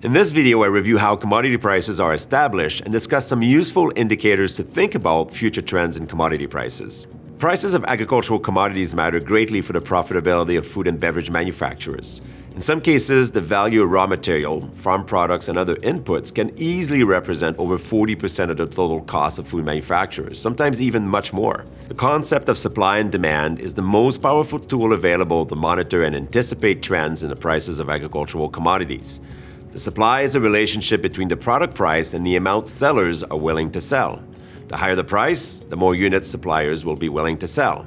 In this video, I review how commodity prices are established and discuss some useful indicators to think about future trends in commodity prices. Prices of agricultural commodities matter greatly for the profitability of food and beverage manufacturers. In some cases, the value of raw material, farm products, and other inputs can easily represent over 40% of the total cost of food manufacturers, sometimes even much more. The concept of supply and demand is the most powerful tool available to monitor and anticipate trends in the prices of agricultural commodities. The supply is a relationship between the product price and the amount sellers are willing to sell. The higher the price, the more units suppliers will be willing to sell.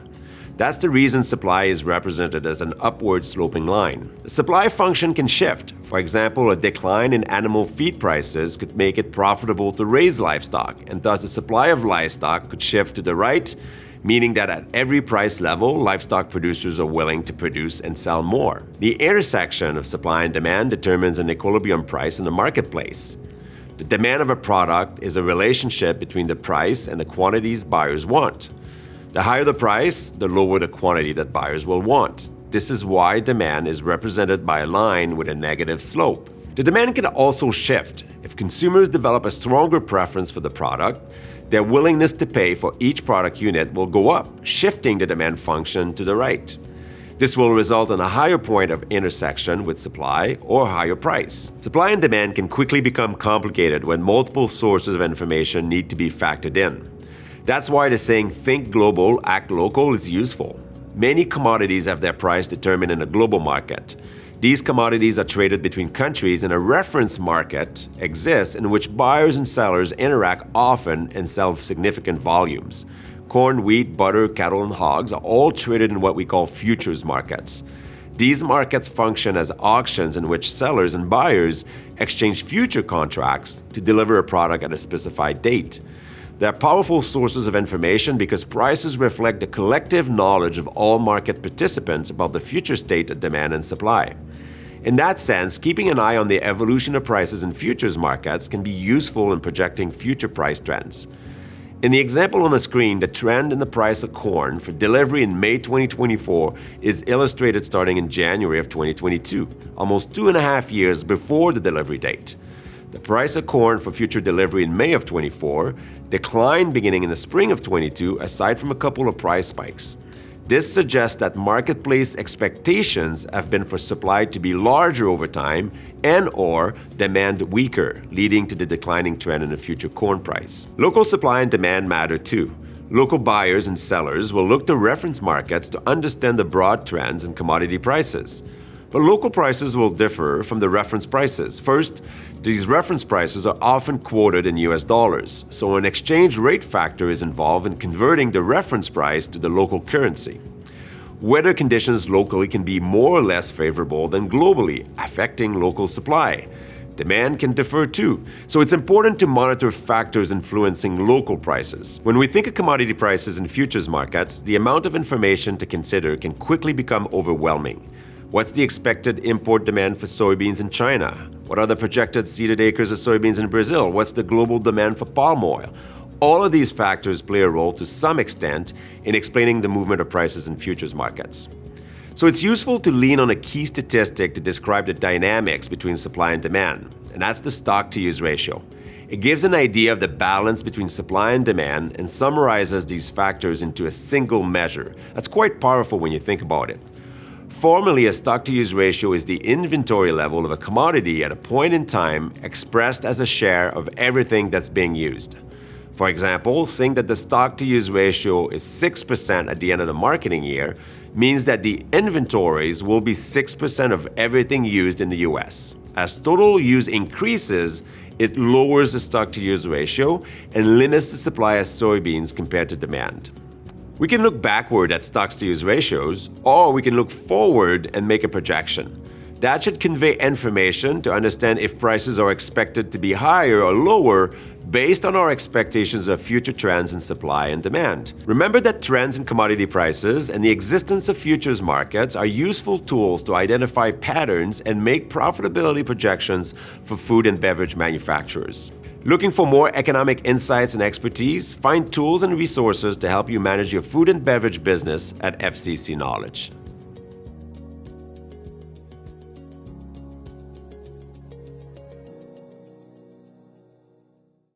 That's the reason supply is represented as an upward sloping line. The supply function can shift. For example, a decline in animal feed prices could make it profitable to raise livestock, and thus the supply of livestock could shift to the right, meaning that at every price level, livestock producers are willing to produce and sell more. The intersection of supply and demand determines an equilibrium price in the marketplace. The demand of a product is a relationship between the price and the quantities buyers want. The higher the price, the lower the quantity that buyers will want. This is why demand is represented by a line with a negative slope. The demand can also shift. If consumers develop a stronger preference for the product, their willingness to pay for each product unit will go up, shifting the demand function to the right. This will result in a higher point of intersection with supply or higher price. Supply and demand can quickly become complicated when multiple sources of information need to be factored in. That's why the saying, think global, act local is useful. Many commodities have their price determined in a global market. These commodities are traded between countries, and a reference market exists in which buyers and sellers interact often and sell significant volumes. Corn, wheat, butter, cattle, and hogs are all traded in what we call futures markets. These markets function as auctions in which sellers and buyers exchange future contracts to deliver a product at a specified date. They are powerful sources of information because prices reflect the collective knowledge of all market participants about the future state of demand and supply. In that sense, keeping an eye on the evolution of prices in futures markets can be useful in projecting future price trends. In the example on the screen, the trend in the price of corn for delivery in May 2024 is illustrated starting in January of 2022, almost 2.5 years before the delivery date. The price of corn for future delivery in May of 24 declined beginning in the spring of 22, aside from a couple of price spikes. This suggests that marketplace expectations have been for supply to be larger over time and/or demand weaker, leading to the declining trend in the future corn price. Local supply and demand matter too. Local buyers and sellers will look to reference markets to understand the broad trends in commodity prices. But local prices will differ from the reference prices. First, these reference prices are often quoted in US dollars, so an exchange rate factor is involved in converting the reference price to the local currency. Weather conditions locally can be more or less favorable than globally, affecting local supply. Demand can differ too, so it's important to monitor factors influencing local prices. When we think of commodity prices in futures markets, the amount of information to consider can quickly become overwhelming. What's the expected import demand for soybeans in China? What are the projected seeded acres of soybeans in Brazil? What's the global demand for palm oil? All of these factors play a role to some extent in explaining the movement of prices in futures markets. So it's useful to lean on a key statistic to describe the dynamics between supply and demand, and that's the stock-to-use ratio. It gives an idea of the balance between supply and demand and summarizes these factors into a single measure. That's quite powerful when you think about it. Formally, a stock-to-use ratio is the inventory level of a commodity at a point in time expressed as a share of everything that's being used. For example, saying that the stock-to-use ratio is 6% at the end of the marketing year means that the inventories will be 6% of everything used in the US. As total use increases, it lowers the stock-to-use ratio and limits the supply of soybeans compared to demand. We can look backward at stocks-to-use ratios, or we can look forward and make a projection. That should convey information to understand if prices are expected to be higher or lower based on our expectations of future trends in supply and demand. Remember that trends in commodity prices and the existence of futures markets are useful tools to identify patterns and make profitability projections for food and beverage manufacturers. Looking for more economic insights and expertise? Find tools and resources to help you manage your food and beverage business at FCC Knowledge.